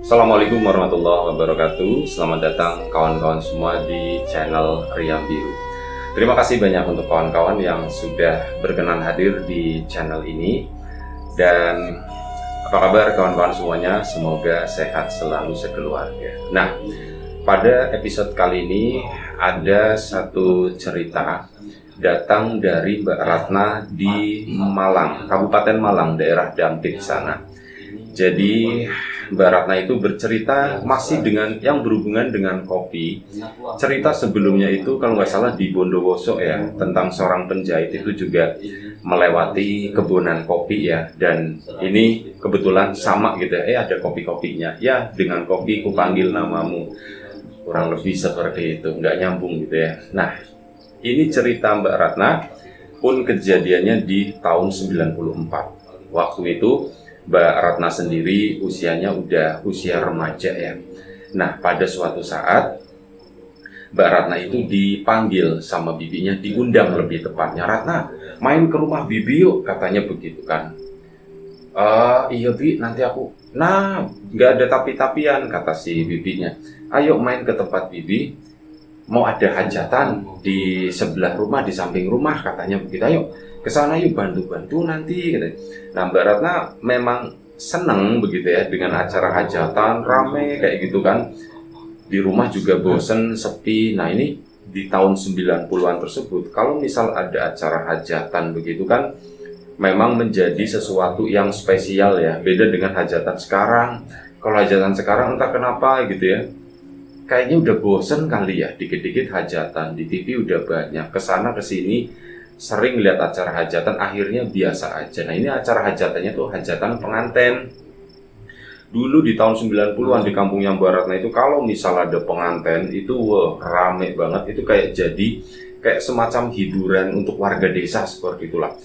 Assalamualaikum warahmatullahi wabarakatuh. Selamat datang kawan-kawan semua di channel Riam Biru. Terima kasih banyak untuk kawan-kawan yang sudah berkenan hadir di channel ini. Dan apa kabar kawan-kawan semuanya? Semoga sehat selalu sekeluarga. Nah, pada episode kali ini ada satu cerita datang dari Mbak Ratna di Malang, Kabupaten Malang, daerah Dampit sana. Jadi Mbak Ratna itu bercerita masih dengan yang berhubungan dengan kopi. Cerita sebelumnya itu kalau nggak salah di Bondowoso ya, tentang seorang penjahit itu juga melewati kebunan kopi ya. Dan ini kebetulan sama gitu ya, ada kopi-kopinya. Ya, dengan kopi ku panggil namamu. Kurang lebih seperti itu, nggak nyambung gitu ya. Nah, ini cerita Mbak Ratna pun kejadiannya di tahun 94. Waktu itu Mbak Ratna sendiri usianya udah usia remaja ya. Nah, pada suatu saat Mbak Ratna itu dipanggil sama bibinya, diundang lebih tepatnya. Ratna, main ke rumah bibi yuk, katanya begitu kan. Iya Bi, nanti aku. Nah, nggak ada tapi-tapian, kata si bibinya. Ayo main ke tempat bibi, mau ada hajatan di sebelah rumah, di samping rumah, katanya begitu. Ayo kesana yuk, bantu-bantu nanti. Nah, Mbak Ratna memang seneng begitu ya dengan acara hajatan, rame kayak gitu kan. Di rumah juga bosen, sepi. Nah, ini di tahun 90-an tersebut, kalau misal ada acara hajatan begitu kan, memang menjadi sesuatu yang spesial ya. Beda dengan hajatan sekarang. Kalau hajatan sekarang entah kenapa gitu ya, kayaknya udah bosen kali ya, dikit-dikit hajatan. Di TV udah banyak, kesana kesini sering lihat acara hajatan, akhirnya biasa aja. Nah, ini acara hajatannya tuh hajatan pengantin. Dulu di tahun 90-an di kampung yang Mbak Ratna itu, kalau misal ada pengantin itu rame banget. Itu kayak semacam hiburan untuk warga desa seperti itulah.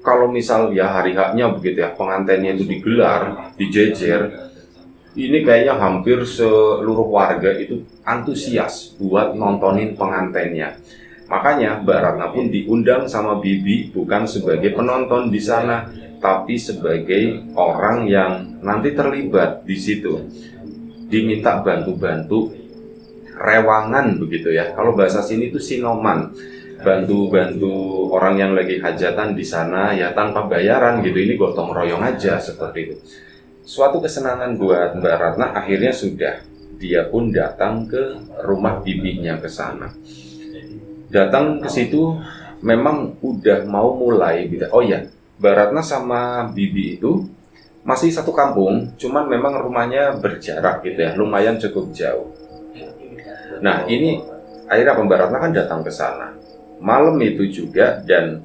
Kalau misal ya hari haknya begitu ya, pengantinnya itu digelar, dijejer, ini kayaknya hampir seluruh warga itu antusias buat nontonin pengantinnya. Makanya Mbak Ratna pun diundang sama bibi bukan sebagai penonton di sana, tapi sebagai orang yang nanti terlibat di situ. Diminta bantu-bantu rewangan begitu ya. Kalau bahasa sini itu sinoman. Bantu-bantu orang yang lagi hajatan di sana ya tanpa bayaran gitu. Ini gotong royong aja seperti itu. Suatu kesenangan buat Mbak Ratna, akhirnya sudah dia pun datang ke rumah bibinya ke sana. Datang ke situ memang udah mau mulai gitu. Oh ya, Mbak Ratna sama bibi itu masih satu kampung, cuman memang rumahnya berjarak gitu ya, lumayan cukup jauh. Nah, ini akhirnya Mbak Ratna kan datang ke sana. Malam itu juga, dan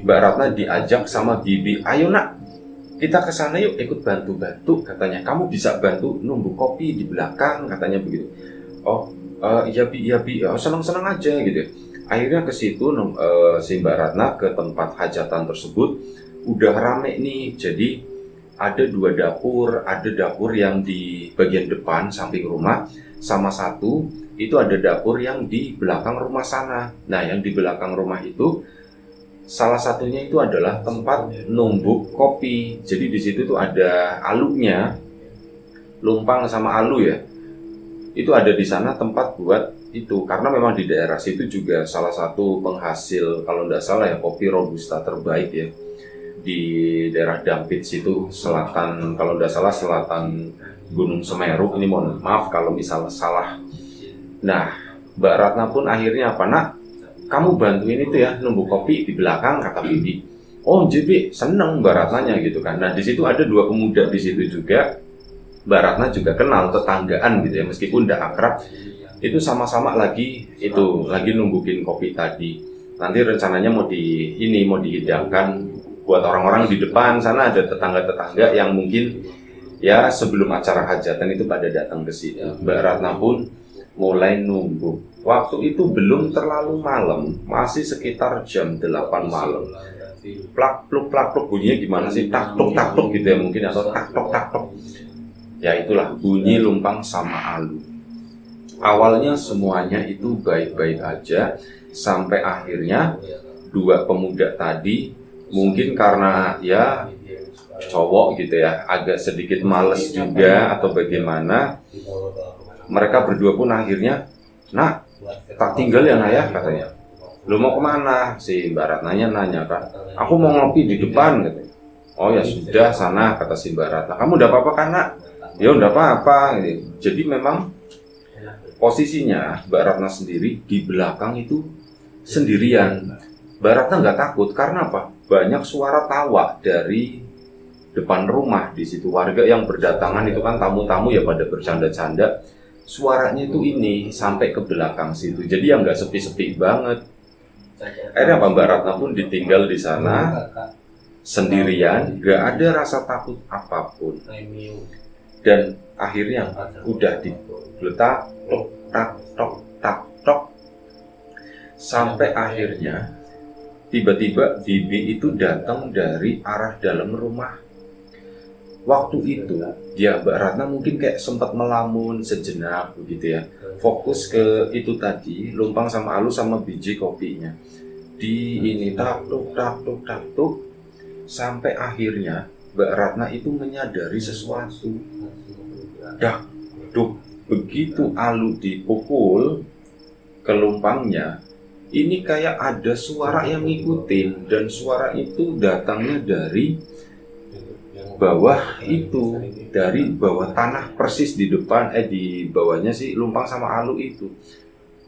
Mbak Ratna diajak sama bibi, ayo nak, kita ke sana yuk, ikut bantu-bantu, katanya. Kamu bisa bantu nunggu kopi di belakang, katanya begitu. Oh, iya bi, oh, senang-senang aja gitu. Akhirnya ke situ si Mbak Ratna ke tempat hajatan tersebut udah rame nih. Jadi ada dua dapur, ada dapur yang di bagian depan samping rumah, sama satu itu ada dapur yang di belakang rumah sana. Nah, yang di belakang rumah itu salah satunya itu adalah tempat numbuk kopi. Jadi di situ tuh ada alunya, lumpang sama alu ya. Itu ada di sana tempat buat itu, karena memang di daerah situ juga salah satu penghasil, kalau tidak salah ya, kopi robusta terbaik ya di daerah Dampit situ, selatan, kalau tidak salah selatan Gunung Semeru. Ini mohon maaf kalau misalnya salah. Nah, Mbak Ratna pun akhirnya apa, nak, kamu bantuin itu ya numbuk kopi di belakang, kata bibi. Oh JB, seneng Mbak Ratnanya gitu kan. Nah, di situ ada dua pemuda di situ juga. Mbak Ratna juga kenal, tetanggaan gitu ya, meskipun udah akrab. Itu sama-sama lagi numbukin kopi tadi. Nanti rencananya mau dihidangkan buat orang-orang di depan sana. Ada tetangga-tetangga yang mungkin ya sebelum acara hajatan itu pada datang ke sini. Mbak Ratna pun mulai numbuk. Waktu itu belum terlalu malam, masih sekitar jam 8 malam. Plak-pluk bunyinya gimana sih? Tak-tok gitu ya mungkin, atau tak-tok. Ya itulah bunyi lumpang sama alu. Awalnya semuanya itu baik-baik aja, sampai akhirnya dua pemuda tadi mungkin karena ya cowok gitu ya, agak sedikit males juga atau bagaimana, mereka berdua pun akhirnya, "Nak, tak tinggal ya nak ya," katanya. "Lu mau kemana?" Si Mbak Ratnanya nanya kan. "Aku mau ngopi di depan," katanya. "Oh ya sudah, sana," kata si Mbak Ratna. "Kamu udah apa-apa kan nak?" "Ya udah apa-apa," gitu. Jadi memang posisinya Mbak Ratna sendiri di belakang itu sendirian. Mbak Ratna nggak takut karena apa? Banyak suara tawa dari depan rumah. Di situ warga yang berdatangan itu kan tamu-tamu ya pada bercanda-canda. Suaranya itu ini sampai ke belakang situ. Jadi yang nggak sepi-sepi banget. Akhirnya apa, Mbak Ratna pun ditinggal di sana sendirian, nggak ada rasa takut apapun. Dan akhirnya udah digeletak, tok tak tok tak tok, sampai akhirnya tiba-tiba bibi itu datang dari arah dalam rumah. Waktu itu dia Mbak Ratna mungkin kayak sempat melamun sejenak begitu ya, fokus ke itu tadi, lumpang sama alus sama biji kopinya. Di ini tak tuk tak tuk tak tuk, sampai akhirnya Mbak Ratna itu menyadari sesuatu. Dak duk, begitu alu dipukul ke lumpangnya, ini kayak ada suara yang ngikutin, dan suara itu datangnya dari bawah itu, dari bawah tanah persis di depan, di bawahnya si lumpang sama alu itu.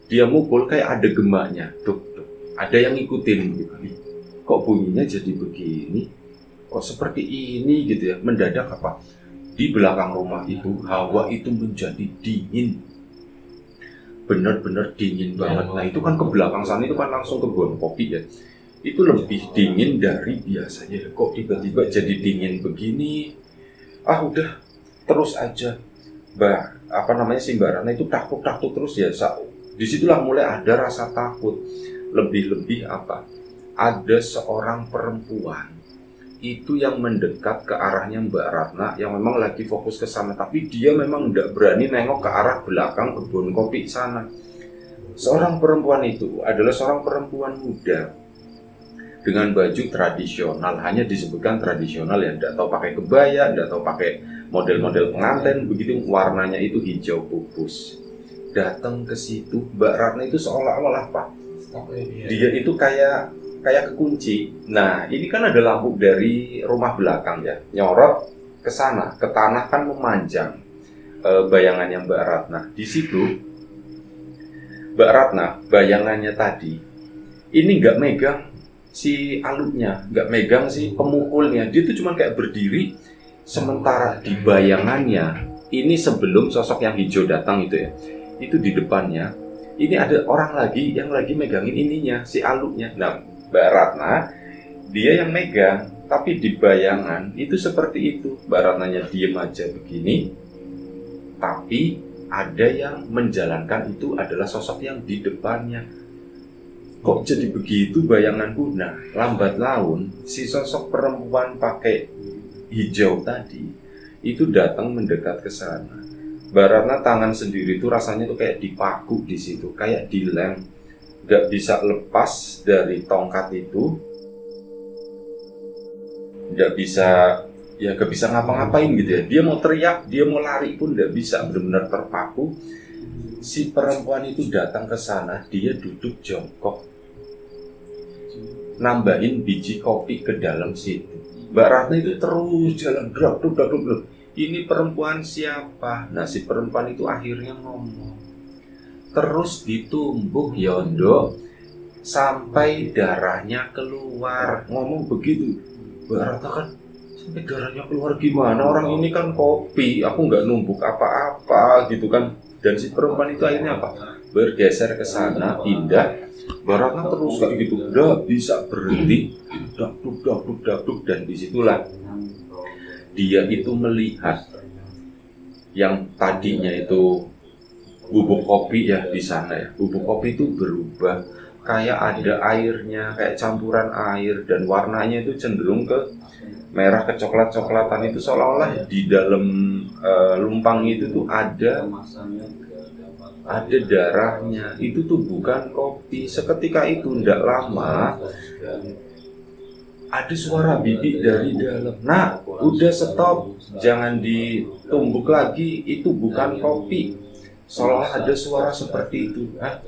Dia mukul kayak ada gemaknya, duk, duk, ada yang ngikutin gitu. Kok bunyinya jadi begini? Kok seperti ini gitu ya? Mendadak apa? Di belakang rumah itu hawa itu menjadi dingin, benar-benar dingin banget. Nah itu kan ke belakang sana itu kan langsung kebun kopi ya, itu lebih dingin dari biasanya. Kok tiba-tiba jadi dingin begini? Ah udah, terus aja si Mbak Ratna itu takut terus ya. Disitulah mulai ada rasa takut. Lebih-lebih apa? Ada seorang perempuan itu yang mendekat ke arahnya Mbak Ratna, yang memang lagi fokus ke sana, tapi dia memang tidak berani nengok ke arah belakang kebun kopi sana. Seorang perempuan itu adalah seorang perempuan muda dengan baju tradisional, hanya disebutkan tradisional ya, tidak tahu pakai kebaya, tidak tahu pakai model-model pengantin, begitu warnanya itu hijau pupus. Datang ke situ, Mbak Ratna itu seolah-olah Pak, dia itu kayak kekunci. Nah, ini kan ada lampu dari rumah belakang ya, nyorot ke sana, ke tanah kan memanjang bayangannya Mbak Ratna. Di situ Mbak Ratna bayangannya tadi ini nggak megang si alunya, nggak megang si pemukulnya. Dia tuh cuma kayak berdiri, sementara di bayangannya ini sebelum sosok yang hijau datang itu ya, itu di depannya ini ada orang lagi yang lagi megangin ininya, si alunya. Nah, Mbak Ratna, dia yang megang, tapi di bayangan itu seperti itu. Mbak Ratnanya diem aja begini, tapi ada yang menjalankan, itu adalah sosok yang di depannya. Kok jadi begitu bayanganku? Nah, lambat laun, si sosok perempuan pakai hijau tadi, itu datang mendekat ke sana. Mbak Ratna tangan sendiri itu rasanya tuh kayak dipaku di situ, kayak dilem. Gak bisa lepas dari tongkat itu, gak bisa ngapa-ngapain gitu ya. Dia mau teriak, dia mau lari pun gak bisa, benar-benar terpaku. Si perempuan itu datang ke sana, dia duduk jongkok, nambahin biji kopi ke dalam situ. Mbak Ratna itu terus jalan, drak. Ini perempuan siapa? Nah, si perempuan itu akhirnya ngomong, terus ditumbuk Yondo sampai darahnya keluar. Ngomong begitu, Mbak Ratna kan, sampai darahnya keluar gimana? Orang ini kan kopi, aku nggak numbuk apa-apa gitu kan. Dan si perempuan itu akhirnya apa? Bergeser ke sana, pindah. Mbak Ratna terus kayak gitu, nggak bisa berhenti, duk. Dan disitulah dia itu melihat yang tadinya itu bubuk kopi ya di sana ya. Bubuk kopi itu berubah kayak ada airnya, kayak campuran air, dan warnanya itu cenderung ke merah, ke coklat-coklatan. Itu seolah-olah di dalam lumpang itu tuh ada darahnya. Itu tuh bukan kopi. Seketika itu, tidak lama, ada suara bibi dari dalam. Nak, udah stop, jangan ditumbuk lagi, itu bukan kopi. Seolah ada suara seperti itu. Hah?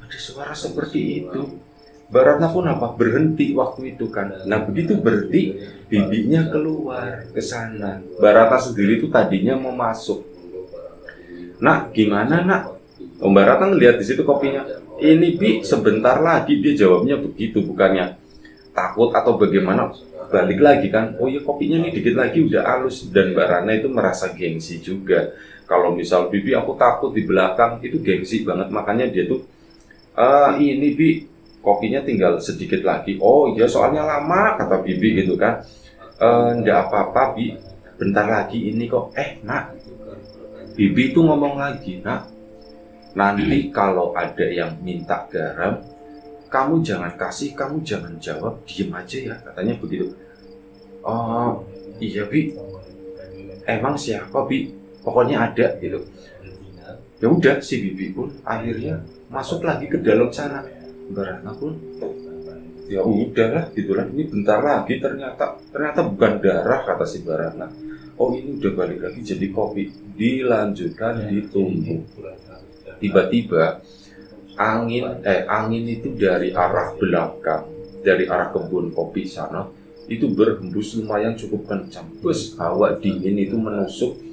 Ada suara seperti itu. Baratna pun berhenti waktu itu kan. Nah begitu berhenti, bibinya keluar ke sana. Baratna sendiri itu tadinya mau masuk. Nak, gimana nak? Om Baratna ngeliat di situ kopinya. Ini Bi, sebentar lagi. Dia jawabnya begitu, bukannya takut atau bagaimana. Balik lagi kan, oh ya kopinya nih dikit lagi udah halus. Dan Baratna itu merasa gengsi juga. Kalau misal Bibi aku takut di belakang, itu gengsi banget. Makanya dia tuh, ini Bi, kopinya tinggal sedikit lagi. Oh iya soalnya lama, kata Bibi gitu kan. Nggak apa-apa Bi, bentar lagi ini kok. Nak, Bibi itu ngomong lagi, nak, nanti kalau ada yang minta garam, kamu jangan kasih, kamu jangan jawab, diem aja ya, katanya begitu. Oh iya Bi, emang siapa Bi? Pokoknya ada gitu. Ya udah si Bibi pun akhirnya masuk lagi ke dalam sana. Baratna pun ya udahlah gitulah, ini bentar lagi ternyata bukan darah, kata si Baratna. Oh ini udah balik lagi jadi kopi, dilanjutkan ditumbuk. Tiba-tiba angin itu dari arah belakang, dari arah kebun kopi sana itu berhembus lumayan cukup kencang. Terus hawa dingin itu menusuk.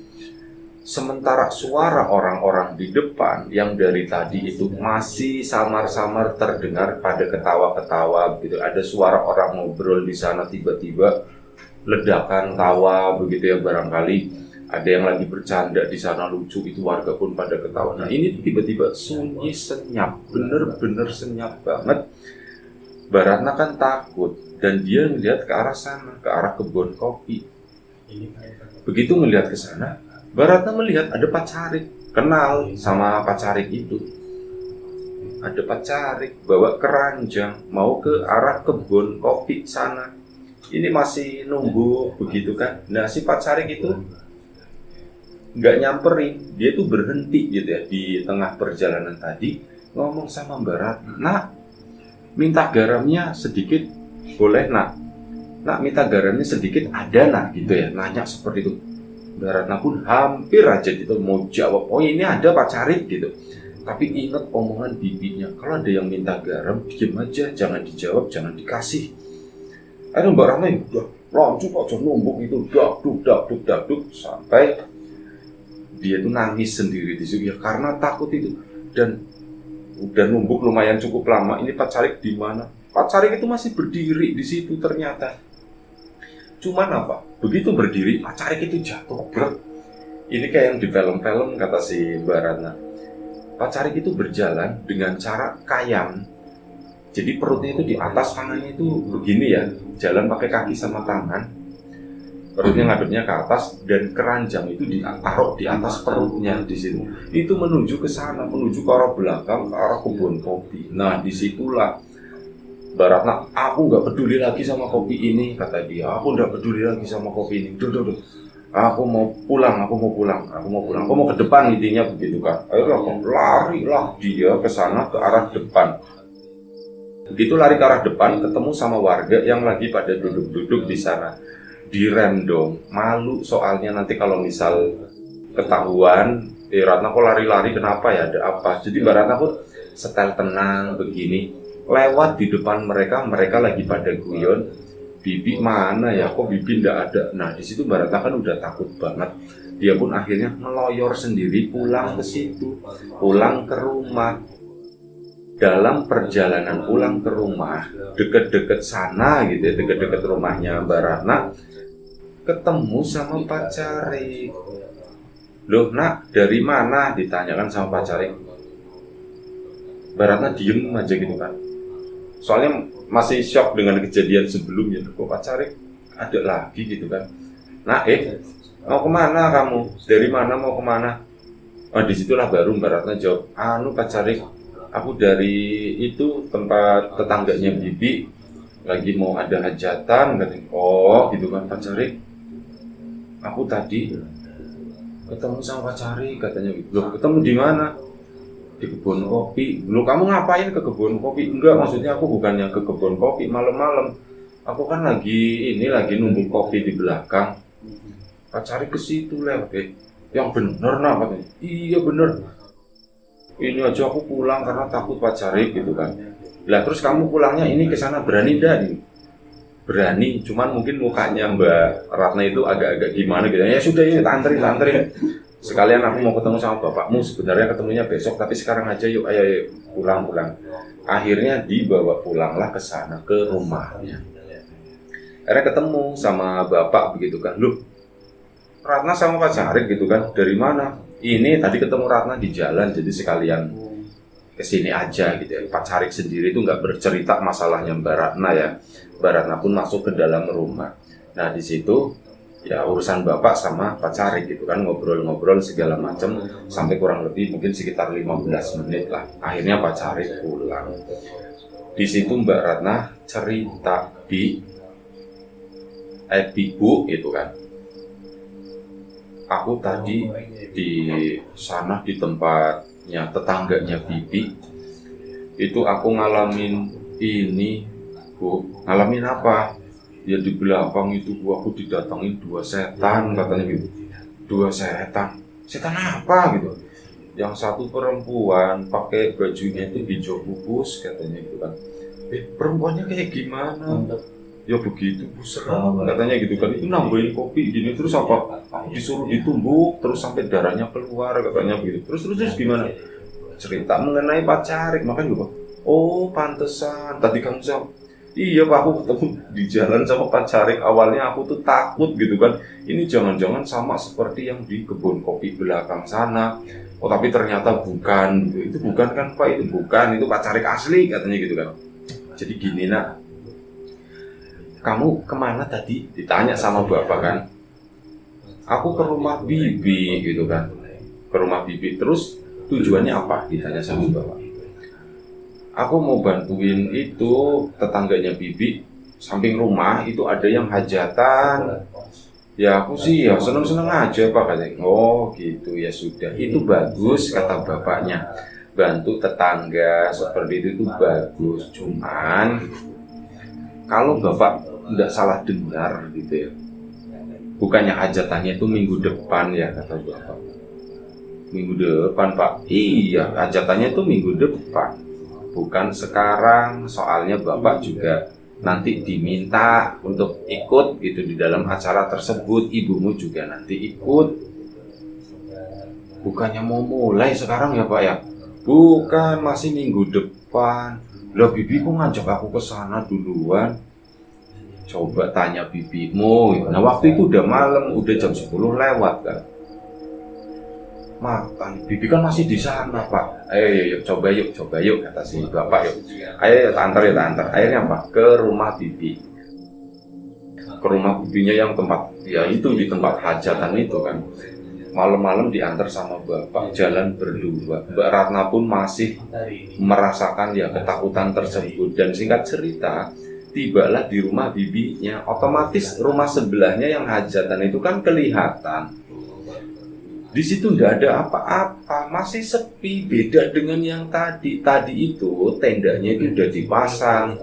Sementara suara orang-orang di depan yang dari tadi itu masih samar-samar terdengar pada ketawa-ketawa gitu. Ada suara orang ngobrol di sana, tiba-tiba ledakan tawa begitu ya, barangkali ada yang lagi bercanda di sana lucu, itu warga pun pada ketawa. Nah ini tiba-tiba sunyi senyap, bener-bener senyap banget. Baratna kan takut dan dia melihat ke arah sana, ke arah kebun kopi. Begitu melihat ke sana, Baratna melihat ada Pak Carik, kenal sama Pak Carik itu. Ada Pak Carik bawa keranjang mau ke arah kebun kopi sana. Ini masih nunggu begitu kan. Nah si Pak Carik itu nggak nyamperin, dia tuh berhenti gitu ya di tengah perjalanan tadi, ngomong sama Baratna, nak, minta garamnya sedikit boleh nak? Nak, minta garamnya sedikit ada nak, gitu ya, nanya seperti itu. Baratna pun hampir aja gitu mau jawab, oh ini ada Pak Carik gitu. Tapi ingat omongan bibinya, kalau ada yang minta garam, diem aja, jangan dijawab, jangan dikasih. Akhirnya Mbak Ratna ya udah lanjut aja numbuk itu, dakduk, sampai dia tuh nangis sendiri di situ ya karena takut itu. Dan udah numbuk lumayan cukup lama, ini Pak Carik di mana? Pak Carik itu masih berdiri di situ ternyata. Cuman apa? Begitu berdiri, Pak Carik itu jatuh. Ini kayak yang di film-film, kata si Mbak Ratna. Pak Carik itu berjalan dengan cara kayang. Jadi perutnya itu di atas, tangannya itu begini ya, jalan pakai kaki sama tangan. Perutnya ngadepnya ke atas dan keranjang itu ditaruh di atas perutnya di sini. Itu menuju ke sana, menuju ke arah belakang, ke arah kebun kopi. Nah disitulah Baratna, aku nggak peduli lagi sama kopi ini, kata dia. Aku nggak peduli lagi sama kopi ini. Duh. Aku mau pulang. Aku mau ke depan, intinya begitu kan. Akhirnya larilah dia ke sana, ke arah depan. Begitu lari ke arah depan, ketemu sama warga yang lagi pada duduk-duduk di sana. Direm dong, malu soalnya nanti kalau misal ketahuan, Ratna kok lari-lari, kenapa ya, ada apa? Jadi Mbak Ratna pun setel tenang begini, lewat di depan mereka lagi pada guyon. Bibi mana ya, kok Bibi nggak ada? Nah di situ Mbak Ratna kan udah takut banget. Dia pun akhirnya meloyor sendiri pulang ke situ, pulang ke rumah. Dalam perjalanan pulang ke rumah, deket-deket sana gitu ya, deket-deket rumahnya Mbak Ratna, ketemu sama Pak Carik. Loh nak, dari mana? Ditanyakan sama Pak Carik. Mbak Ratna diem aja gitu kan. Soalnya masih shock dengan kejadian sebelumnya. Kok Pak Carik ada lagi gitu kan. Nah mau kemana kamu? Dari mana mau kemana? Oh disitulah baru Mbak Ratna jawab, Pak Carik, aku dari itu tempat tetangganya Bibi, lagi mau ada hajatan katanya. Oh gitu kan Pak Carik, aku tadi ketemu sama Pak Carik katanya. Loh ketemu di mana? Di kebun kopi. Loh kamu ngapain ke kebun kopi? Enggak, maksudnya aku bukannya ke kebun kopi malam-malam. Aku kan lagi nunggu kopi di belakang. Pak Carik ke situ lewat Yang bener nah katanya. Iya bener. Ini aja aku pulang karena takut Pak Carik gitu kan. Lah terus kamu pulangnya ini ke sana berani enggak nih? Berani, cuman mungkin mukanya Mbak Ratna itu agak-agak gimana gitu. Ya sudah ini anterin. Sekalian aku mau ketemu sama bapakmu, sebenarnya ketemunya besok tapi sekarang aja yuk, ayo pulang. Akhirnya dibawa pulanglah ke sana ke rumahnya. Akhirnya ketemu sama bapak begitu kan. Loh, Ratna sama Pak Carik gitu kan. Dari mana? Ini tadi ketemu Ratna di jalan jadi sekalian kesini aja gitu ya. Pak Carik sendiri itu nggak bercerita masalahnya Mbak Ratna ya. Mbak Ratna pun masuk ke dalam rumah. Nah di situ ya urusan bapak sama Pak Carik gitu kan, ngobrol-ngobrol segala macam sampai kurang lebih mungkin sekitar 15 menit lah. Akhirnya Pak Carik pulang. Di situ Mbak Ratna cerita Bu gitu kan. Aku tadi di sana di tempatnya tetangganya Bibi itu aku ngalamin ini Bu. Ngalamin apa? Ya di belakang itu Bu, aku didatangin 2 setan katanya gitu. 2 setan. Setan apa gitu? Yang satu perempuan pakai bajunya itu hijau pupus katanya gitu kan. Perempuannya kayak gimana? Ya begitu Bu, serem katanya gitu kan. Itu nambahin kopi gini terus apa? Aku disuruh ditumbuk terus sampai darahnya keluar katanya begitu. Terus gimana? Cerita mengenai Pak Carik makanya gue, oh pantesan tadi kamu sama. Iya Pak, aku ketemu di jalan sama Pak Carik. Awalnya aku tuh takut gitu kan. Ini jangan-jangan sama seperti yang di kebun kopi belakang sana. Oh tapi ternyata bukan. Itu bukan kan Pak, itu bukan. Itu Pak Carik asli katanya gitu kan. Jadi gini nak, kamu kemana tadi? Ditanya sama bapak kan. Aku ke rumah Bibi gitu kan. Ke rumah Bibi. Terus tujuannya apa? Ditanya sama bapak. Aku mau bantuin itu tetangganya Bibi samping rumah itu ada yang hajatan. Ya aku sih ya seneng-seneng aja Pak katanya. Oh gitu ya sudah, itu bagus kata bapaknya. Bantu tetangga seperti itu bagus. Cuman kalau bapak tidak salah dengar gitu ya, bukannya hajatannya itu minggu depan ya kata bapak. Minggu depan Pak? Iya hajatannya itu minggu depan. Bukan sekarang, soalnya Bapak juga nanti diminta untuk ikut gitu di dalam acara tersebut. Ibumu juga nanti ikut. Bukannya mau mulai sekarang ya Pak ya? Bukan, masih minggu depan. Loh Bibi kok ngajak aku ke sana duluan? Coba tanya bibimu. Nah waktu itu udah malam, udah jam 10 lewat kan. Makan, Bibi kan masih di sana Pak. Ayo coba yuk kata si bapak yuk. Ayo antar. Akhirnya Pak ke rumah Bibi. Ke rumah bibinya yang tempat ya itu di tempat hajatan itu kan. Malam-malam diantar sama bapak, jalan berdua. Mbak Ratna pun masih merasakan ya ketakutan tersebut dan singkat cerita tibalah di rumah bibinya. Otomatis rumah sebelahnya yang hajatan itu kan kelihatan. Di situ nggak ada apa-apa, masih sepi. Beda dengan yang tadi. Tadi itu tendanya itu udah dipasang,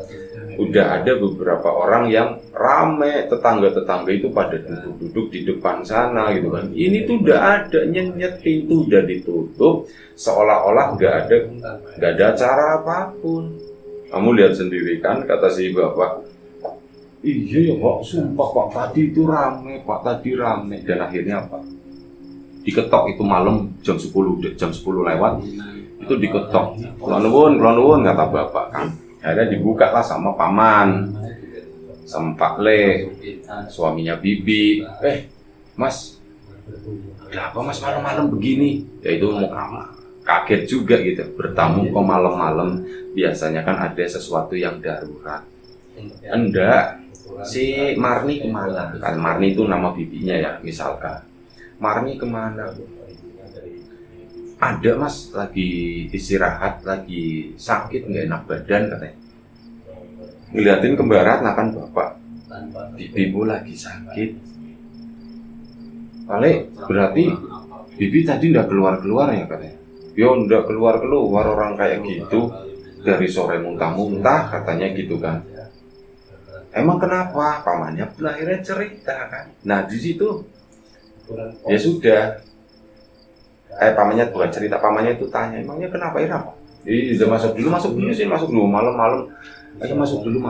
udah ada beberapa orang yang rame, tetangga-tetangga itu pada duduk-duduk di depan sana gitu kan. Ini tuh udah ada nyenyet, pintu udah ditutup, seolah-olah nggak ada acara apapun. Kamu lihat sendiri kan, kata si bapak. Iya ya Pak, sumpah Pak, tadi itu rame Pak, tadi rame. Dan akhirnya apa? Diketok itu malam jam 10 lewat itu diketok. Kulon nuwun kata bapak kan. Akhirnya dibuka lah sama paman, sama Pak Le, suaminya Bibi. Mas, ada apa Mas malam-malam begini? Ya itu mau kaget juga gitu. Bertamu kok malam-malam. Biasanya kan ada sesuatu yang darurat. Enggak, si Marni kemana? Kan Marni itu nama bibinya ya misalkan. Marni kemana? Ada Mas, lagi istirahat, lagi sakit, nggak enak badan katanya. Ngeliatin ke Mbak Ratna kan bapak, bibimu lagi sakit. Paling berarti Bibi tadi nggak keluar ya katanya. Yo nggak keluar orang kayak gitu dari sore muntah-muntah katanya gitu kan. emang kenapa? Pamannya pun akhirnya cerita kan. Nah di situ ya sudah, pamannya bukan cerita, pamannya itu tanya, emangnya kenapa Iram? Udah masuk dulu sih, masuk dulu malam-malam. Ayo masuk dulu.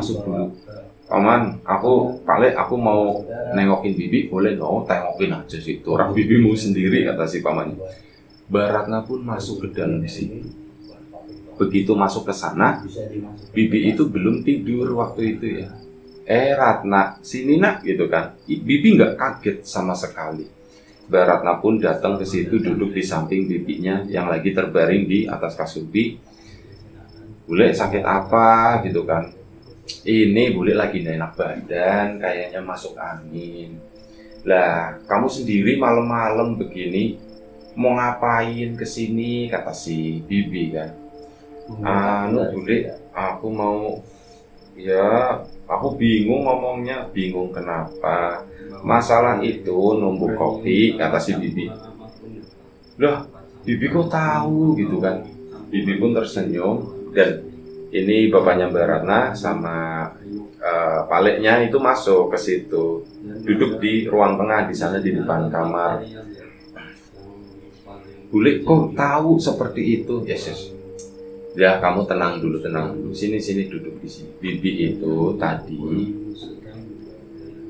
Paman, Pak Le, aku mau nengokin bibi, boleh dong? Tengokin aja situ, orang bibimu sendiri, kata si pamannya. Mbak Ratna pun masuk ke dalam situ. Begitu masuk ke sana, bibi itu belum tidur waktu itu ya. Ratna, sini nak, gitu kan. Bibi nggak kaget sama sekali. Mbak Ratna pun datang ke situ, duduk di samping bibinya yang lagi terbaring di atas kasur. Bule sakit apa, gitu kan? Ini Bule lagi nggak enak badan, kayaknya masuk angin. Lah, kamu sendiri malam-malam begini mau ngapain kesini? Kata si bibi kan. Bule, aku bingung ngomongnya. Bingung kenapa? Masalah itu numbuk kopi, kata si bibi. Loh, bibi kok tahu gitu kan? Bibi pun tersenyum. Dan ini bapaknya Mbak Ratna sama paleknya itu masuk ke situ, duduk di ruang tengah di sana di depan kamar. Bule kok tahu seperti itu? Yes. Ya kamu tenang dulu. Sini duduk di sini. Bibi itu tadi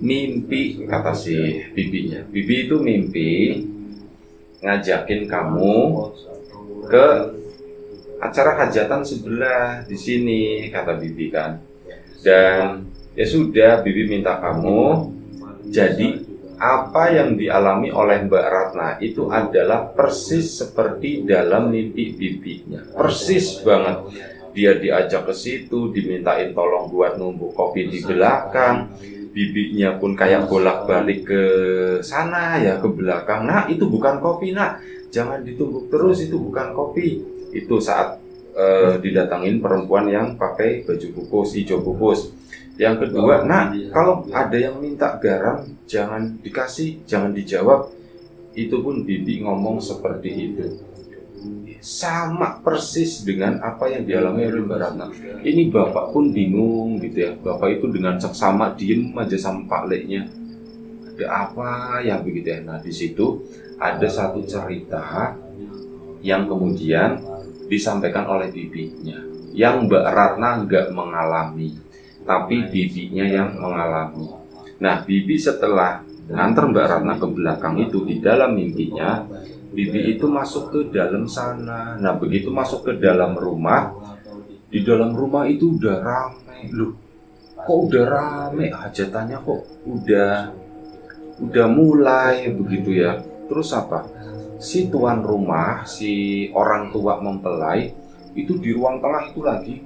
mimpi, kata si bibinya. Bibi itu mimpi ngajakin kamu ke acara hajatan sebelah di sini, kata bibi kan. Dan ya sudah, bibi minta kamu jadi apa yang dialami oleh Mbak Ratna itu adalah persis seperti dalam mimpi bibinya. Persis banget. Dia diajak ke situ, dimintain tolong buat numbuk kopi di belakang. Bibinya pun kayak bolak-balik ke sana ya, ke belakang. Nah, itu bukan kopi, nak. Jangan ditumbuk terus, itu bukan kopi. Itu saat didatangin perempuan yang pakai baju kukus, hijau kukus. Yang kedua, nah kalau ada yang minta garam jangan dikasih, jangan dijawab. Itu pun bibi ngomong seperti itu. Sama persis dengan apa yang dialami oleh Mbak Ratna. Ini bapak pun bingung gitu ya. Bapak itu dengan seksama diem aja sama Pak Leknya. Ada apa ya begitu ya. Nah di situ ada satu cerita yang kemudian disampaikan oleh bibinya, yang Mbak Ratna nggak mengalami, tapi bibinya yang mengalami. Nah, bibi setelah nganter Mbak Ratna ke belakang itu di dalam mimpinya, bibi itu masuk ke dalam sana. Nah, begitu masuk ke dalam rumah, di dalam rumah itu udah ramai. Loh, kok udah ramai? Hajatannya kok udah mulai begitu ya. Terus apa? Si tuan rumah, si orang tua mempelai itu di ruang tengah itu lagi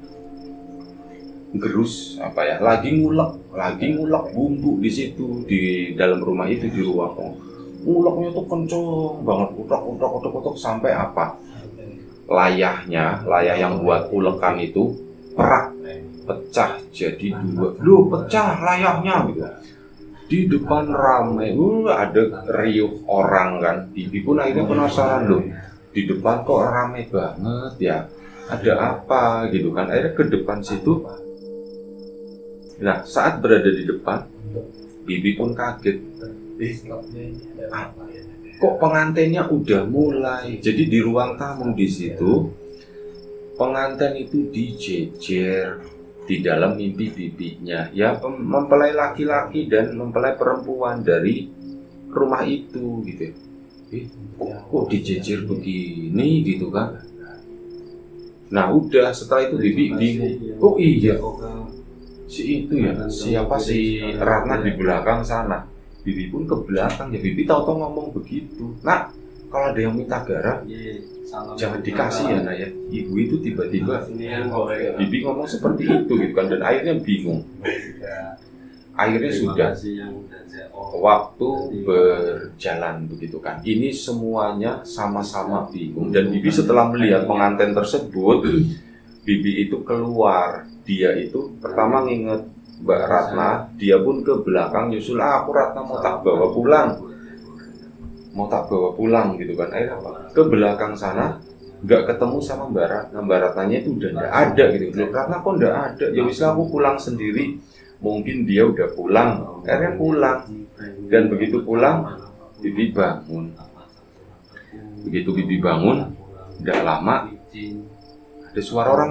gerus lagi ngulek bumbu di situ di dalam rumah itu di ruang tengah. Nguleknya tuh kenceng banget, utak sampai apa? Layah yang buat ulekan itu pecah jadi dua. Loh, pecah layahnya gitu. Di depan ramai, ada riuh orang kan. Bibi pun akhirnya penasaran, loh di depan kok ramai banget ya, ada apa gitu kan. Akhirnya ke depan situ. Nah saat berada di depan, bibi pun kaget. Kok pengantinnya udah mulai. Jadi di ruang tamu di situ pengantin itu dijejer di dalam mimpi bibinya ya, mempelai laki-laki dan mempelai perempuan dari rumah itu gitu. Kok dijejer begini gitu kan. Nah udah setelah itu bibi bingung. Oh iya, si itu ya, siapa si Ratna di belakang sana. Bibi pun ke belakang ya, bibi tahu-tahu ngomong begitu. Nah kalau ada yang minta garam jangan dikasih ya, Nak ya. Ibu itu tiba-tiba bibi ngomong seperti itu gitu kan. Dan akhirnya bingung. Akhirnya sudah waktu berjalan begitu kan. Ini semuanya sama-sama bingung. Dan bibi setelah melihat pengantin tersebut, bibi itu keluar. Dia itu pertama nginget Mbak Ratna. Dia pun ke belakang nyusul, aku Ratna mau tak bawa pulang gitu kan. Akhirnya apa? Ke belakang sana nggak ketemu sama Mbak Ratnanya itu udah nggak ada gitu. Loh, Ratna kok nggak ada? Ya wis aku pulang sendiri. mungkin dia udah pulang, akhirnya pulang. Dan begitu pulang, bibi bangun. Begitu bibi bangun, tidak lama ada suara orang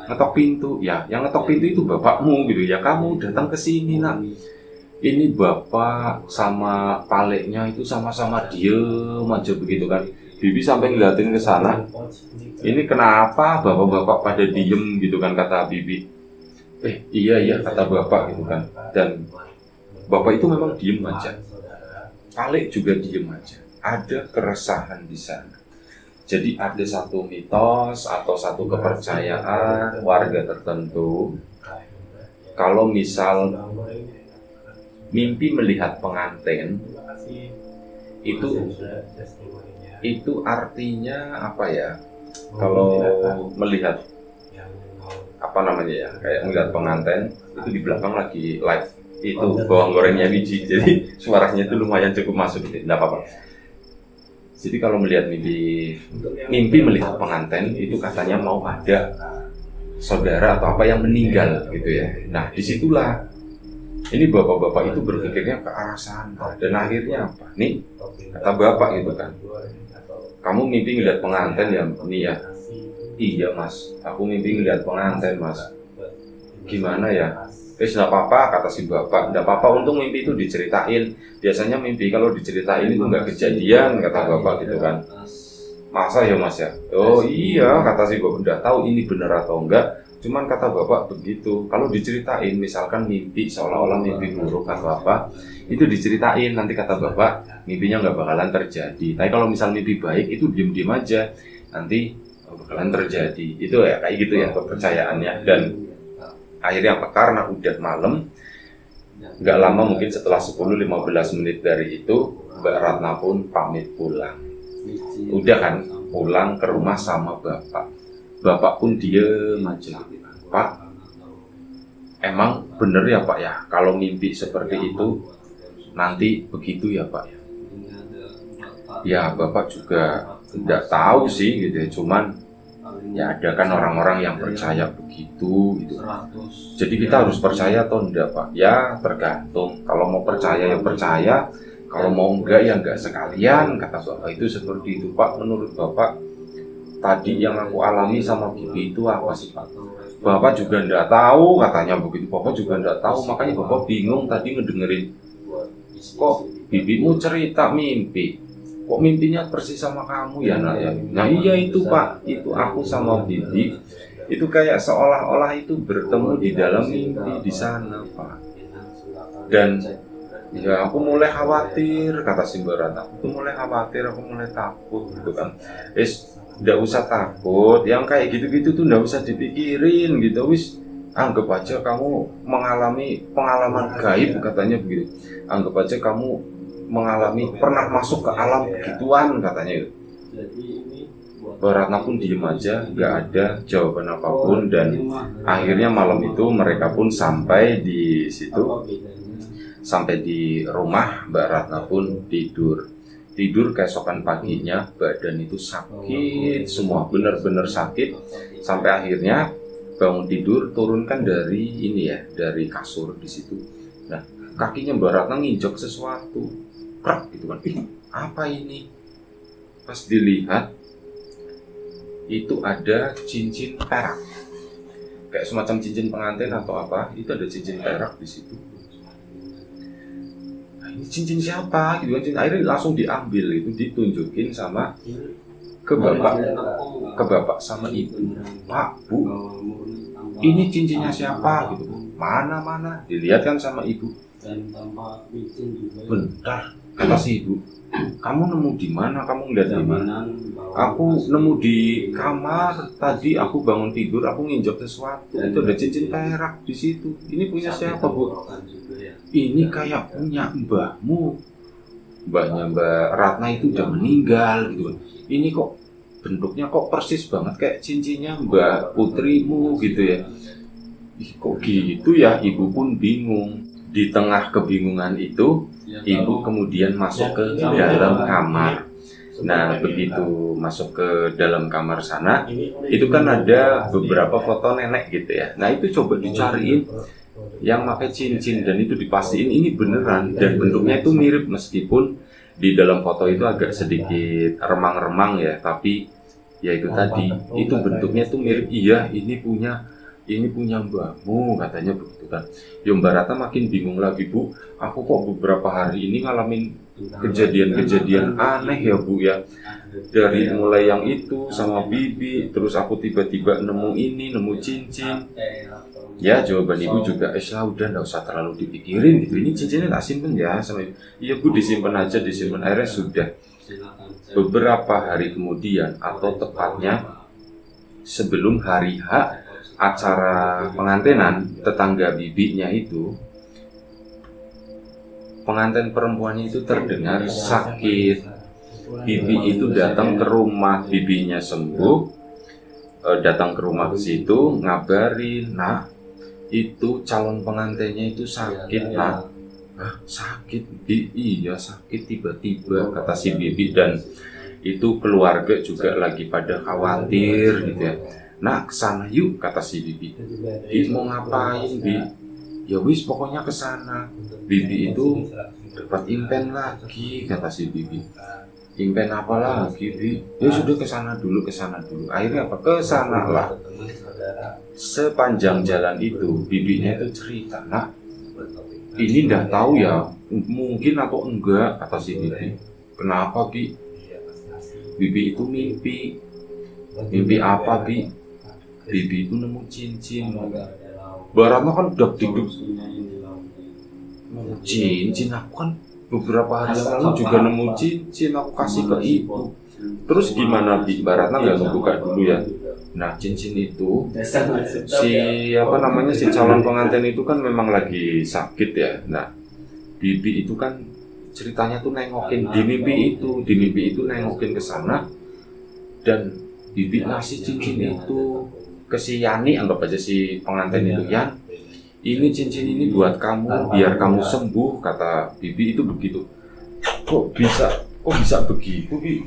ngetok pintu. Ya, yang ngetok pintu itu bapakmu gitu ya. Kamu datang ke sini nak. Ini bapak sama paleknya itu sama-sama diem aja begitu kan. Bibi sampai ngeliatin ke sana. Ini kenapa bapak-bapak pada diem gitu kan, kata bibi. Iya kata bapak gitu kan. Dan bapak itu memang diem aja. Palek juga diem aja. Ada keresahan di sana. Jadi ada satu mitos atau satu kepercayaan warga tertentu, kalau misal mimpi melihat pengantin, itu artinya apa ya? Kalau melihat apa namanya ya, kayak melihat pengantin itu di belakang lagi live itu bawang gorengnya biji, jadi suaranya itu lumayan cukup masuk gitu, tidak apa-apa. Jadi kalau melihat mimpi melihat pengantin itu katanya mau ada saudara atau apa yang meninggal gitu ya. Nah disitulah ini bapak-bapak itu berpikirnya ke arah sana. Dan akhirnya apa? Nih kata bapak gitu kan, kamu mimpi ngeliat pengantin ya? Nih ya, iya mas, aku mimpi ngeliat pengantin mas. Gimana ya? Nggak apa-apa kata si bapak, nggak apa-apa, untung mimpi itu diceritain. Biasanya mimpi kalau diceritain itu nggak kejadian, kata bapak gitu kan. Masa ya mas ya? Oh iya kata si bapak, udah tahu ini benar atau enggak. Cuman kata bapak begitu, kalau diceritain misalkan mimpi seolah-olah mimpi buruk atau apa, itu diceritain, nanti kata bapak mimpinya nggak bakalan terjadi. Tapi kalau misal mimpi baik itu diem-diem aja, nanti bakalan terjadi. Itu ya kayak gitu ya kepercayaannya. Dan akhirnya apa? Karena udah malam, nggak lama mungkin setelah 10-15 menit dari itu, Mbak Ratna pun pamit pulang. Udah kan, pulang ke rumah sama bapak. Bapak pun diem aja. Pak, emang bener ya Pak ya, kalau mimpi seperti itu, nanti begitu ya Pak ya? Ya Bapak juga nggak tahu sih gitu ya, cuman ya ada kan orang-orang yang percaya begitu gitu. Jadi kita harus percaya atau enggak Pak? Ya tergantung. Kalau mau percaya ya percaya, kalau mau enggak ya enggak sekalian, kata bapak itu seperti itu Pak. Menurut bapak tadi yang aku alami sama bibi itu apa sih Pak? Bapak juga enggak tahu, katanya begitu. Bapak juga enggak tahu, makanya bapak bingung tadi ngedengerin. Kok bibimu cerita mimpi? Kok mimpinya persis sama kamu ya nak ya? Nah iya itu Pak, itu aku sama bibi itu kayak seolah-olah itu bertemu di dalam mimpi di sana Pak. Dan ya aku mulai khawatir, kata si Mbak Ratna. Aku mulai khawatir, aku mulai takut gitu kan. Nggak usah takut, yang kayak gitu-gitu tuh nggak usah dipikirin gitu. Anggap aja kamu mengalami pengalaman gaib, katanya begitu. Anggap aja kamu mengalami pernah masuk ke alam begituan, katanya itu. Mbak Ratna pun diem aja, nggak ada jawaban apapun. Dan akhirnya malam itu mereka pun sampai di situ, sampai di rumah. Mbak Ratna pun tidur. Keesokan paginya badan itu sakit semua, benar-benar sakit. Sampai akhirnya bangun tidur, turunkan dari ini ya, dari kasur di situ. Nah kakinya Mbak Ratna nginjak sesuatu, krak gitu kan. Apa ini? Pas dilihat itu ada cincin perak, kayak semacam cincin pengantin atau apa. Itu ada cincin perak di situ. Nah, ini cincin siapa? Gitu kan. Akhirnya langsung diambil, itu ditunjukin sama ke bapak sama ibu. Pak, Bu, ini cincinnya siapa? Gitu. Mana? Dilihat kan sama ibu. Bentar, kata si ibu, kamu nemu di mana? Kamu ngeliat di mana? Aku nemu di kamar. Tadi aku bangun tidur, aku nginjak sesuatu. Itu ada cincin perak di situ. Ini punya siapa, Bu? Ini kayak punya mbahmu. Mbahnya Mbak Ratna itu udah meninggal gitu. Ini kok bentuknya kok persis banget kayak cincinnya Mbak Putrimu gitu ya. Kok gitu ya? Ibu pun bingung. Di tengah kebingungan itu, ibu kemudian masuk ke dalam kamar. Nah, begitu masuk ke dalam kamar sana, itu kan ada beberapa foto nenek gitu ya. Nah, itu coba dicariin. yang pakai cincin, dan itu dipastiin ini beneran dan bentuknya itu mirip, meskipun di dalam foto itu agak sedikit remang-remang ya, tapi ya itu tadi, itu bentuknya itu mirip. Iya, ini punya mbakmu, katanya begitu kan. Ya Mbak Ratna makin bingung lagi, Bu, aku kok beberapa hari ini ngalamin kejadian-kejadian aneh ya Bu ya, dari mulai yang itu sama Bibi, terus aku tiba-tiba nemu cincin. Ya jawaban ibu juga, udah nggak usah terlalu dipikirin gitu, ini cincinnya tak simpen ya sama ibu. Iya Bu, disimpan aja, disimpan. Akhirnya sudah beberapa hari kemudian, atau tepatnya sebelum hari H acara pengantenan, tetangga bibinya itu, pengantin perempuannya itu terdengar sakit. Bibi itu datang ke rumah, bibinya sembuh, datang ke rumah ke situ ngabarin, nah itu calon pengantinnya itu sakit. Nah, sakit Bi? Iya sakit tiba-tiba, kata si bibi. Dan itu keluarga juga lagi pada khawatir gitu ya. Nah kesana yuk, kata si bibi. Bi mau ngapain Bi? Ya wis pokoknya kesana. Bibi itu dapat impen lagi, kata si bibi. Impen apa lagi Bi? Ya sudah kesana dulu. Akhirnya apa? Kesana lah. Sepanjang jalan itu bibinya itu cerita, nah ini nggak tahu ya, mungkin atau enggak, kata si bibi. Kenapa Bi? Bibi itu mimpi apa Bi? Bibi itu nemu cincin. Baratna kan udah duduk, cincin, aku kan beberapa hari yang lalu juga nemu cincin, aku kasih ke ibu. Terus gimana Bi? Baratna nggak ngebuka dulu ya. Nah cincin itu si calon pengantin itu kan memang lagi sakit ya. Nah bibi itu kan ceritanya tuh nengokin di mimpi itu nengokin ke sana, dan bibi ngasih cincin itu ke si Yani, anggap aja si pengantin itu, Yan, ini cincin ini buat kamu biar kamu sembuh, kata bibi itu begitu. Kok bisa begitu Bi?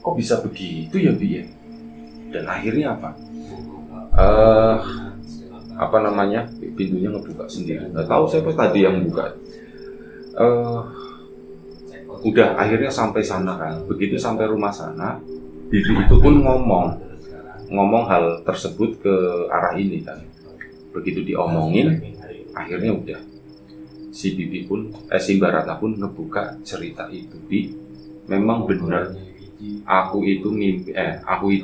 Kok bisa begitu ya Bi ya? Dan akhirnya pintunya ngebuka sendiri. Nggak tahu siapa tadi yang buka. Udah akhirnya sampai sana kan. Begitu sampai rumah sana, bibi itu pun ngomong hal tersebut ke arah ini kan. Begitu diomongin, akhirnya udah si Mbak Ratna pun ngebuka cerita itu. Bi, memang benar. Aku itu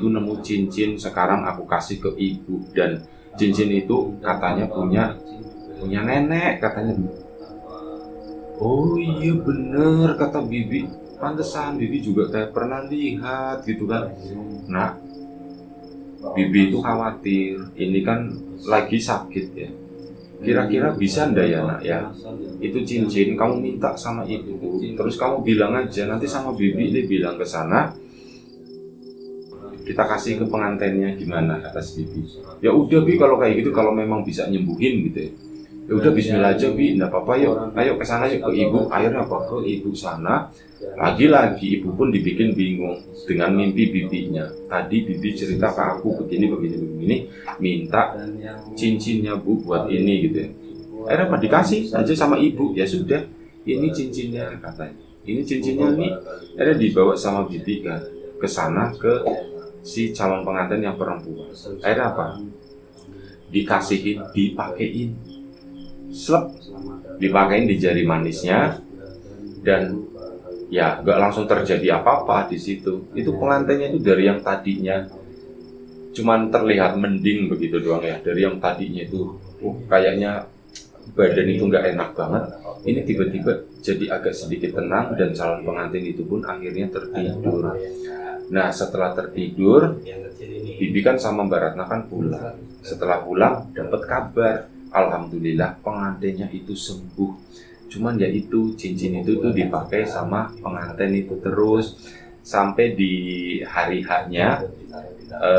nemu cincin, sekarang aku kasih ke ibu, dan cincin itu katanya punya nenek, katanya. Oh iya bener, kata bibi. Pantesan bibi juga kayak pernah lihat gitu kan. Nah bibi itu khawatir, ini kan lagi sakit ya. Kira-kira bisa ndak ya Nak ya? Itu cincin kamu minta sama ibu, terus kamu bilang aja, nanti sama bibi dia bilang ke sana, kita kasih ke pengantinnya, gimana, kata si bibi. Ya udah Bi, kalau kayak gitu, kalau memang bisa nyembuhin gitu ya. Ya udah bismillah aja Bi, enggak apa-apa, yuk. Ayo ke sana yuk, ke ibu. Akhirnya ke ibu sana. Lagi-lagi ibu pun dibikin bingung dengan mimpi bibinya. Tadi bibi cerita ke aku begini, minta cincinnya Bu buat ini gitu ya. Akhirnya apa, dikasih aja sama ibu. Ya sudah, ini cincinnya, katanya. Ini cincinnya nih. Akhirnya dibawa sama bibi ke sana, ke si calon pengantin yang perempuan. Akhirnya apa? Dikasihin, dipakein. Dipakein di jari manisnya, dan ya nggak langsung terjadi apa-apa di situ. Itu pengantinnya itu dari yang tadinya cuman terlihat mending begitu doang ya, dari yang tadinya itu kayaknya badan itu nggak enak banget, ini tiba-tiba jadi agak sedikit tenang, dan calon pengantin itu pun akhirnya tertidur. Nah setelah tertidur, bibi kan sama Mbak Ratna kan pulang. Setelah pulang dapat kabar, alhamdulillah pengantinnya itu sembuh. Cuman ya itu, cincin itu tuh dipakai sama pengantin itu terus sampai di hari H-nya.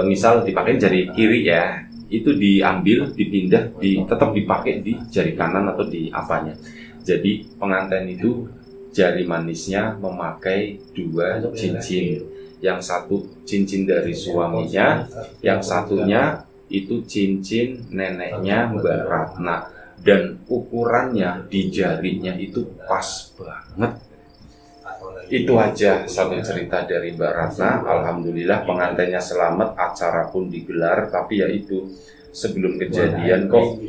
Misal dipakai jari kiri ya, itu diambil, dipindah, tetap dipakai di jari kanan atau di apanya. Jadi pengantin itu jari manisnya memakai 2 cincin. Yang satu cincin dari suaminya, yang satunya itu cincin neneknya Mbak Ratna, dan ukurannya di jarinya itu pas banget. Itu aja satu cerita dari Mbak Ratna. Alhamdulillah pengantinnya selamat, acara pun digelar. Tapi ya itu, sebelum kejadian kok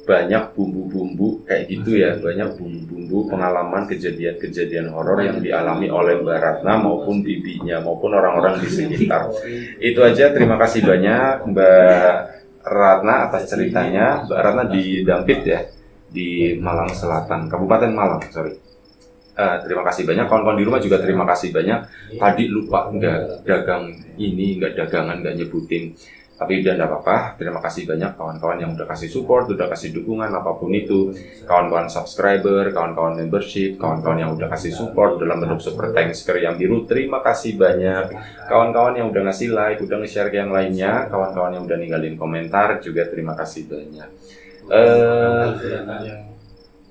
banyak bumbu-bumbu kayak gitu ya, banyak bumbu-bumbu pengalaman kejadian-kejadian horor yang dialami oleh Mbak Ratna maupun bibinya maupun orang-orang di sekitar. Itu aja, terima kasih banyak Mbak Ratna atas ceritanya. Mbak Ratna di Dampit ya, di Malang Selatan, Kabupaten Malang, sorry. Terima kasih banyak, kawan-kawan di rumah juga terima kasih banyak. Tadi lupa nggak dagangan, nggak nyebutin. Tapi udah nggak apa-apa, terima kasih banyak kawan-kawan yang udah kasih support, udah kasih dukungan apapun itu. Kawan-kawan subscriber, kawan-kawan membership, kawan-kawan yang udah kasih support dalam bentuk super thanks ke Riam Biru, terima kasih banyak. Kawan-kawan yang udah ngasih like, udah nge-share ke yang lainnya, kawan-kawan yang udah ninggalin komentar juga terima kasih banyak.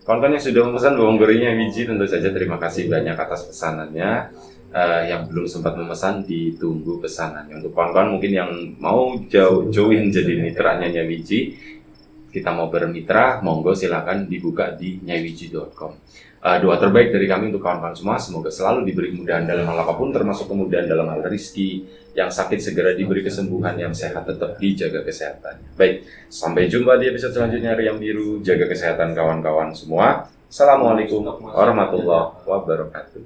Kawan-kawan yang sudah memesan bawang gorengnya Wiji, tentu saja terima kasih banyak atas pesanannya. Yang belum sempat memesan, ditunggu pesanannya. Untuk kawan-kawan mungkin yang mau join jadi mitranya Wiji, kita mau bermitra, monggo silakan dibuka di nyawiji.com. Doa terbaik dari kami untuk kawan-kawan semua, semoga selalu diberi kemudahan dalam hal apapun, termasuk kemudahan dalam hal rezeki. Yang sakit segera diberi kesembuhan, yang sehat tetap dijaga kesehatannya. Baik, sampai jumpa di episode selanjutnya Riam Biru. Jaga kesehatan kawan-kawan semua. Assalamualaikum warahmatullahi wabarakatuh.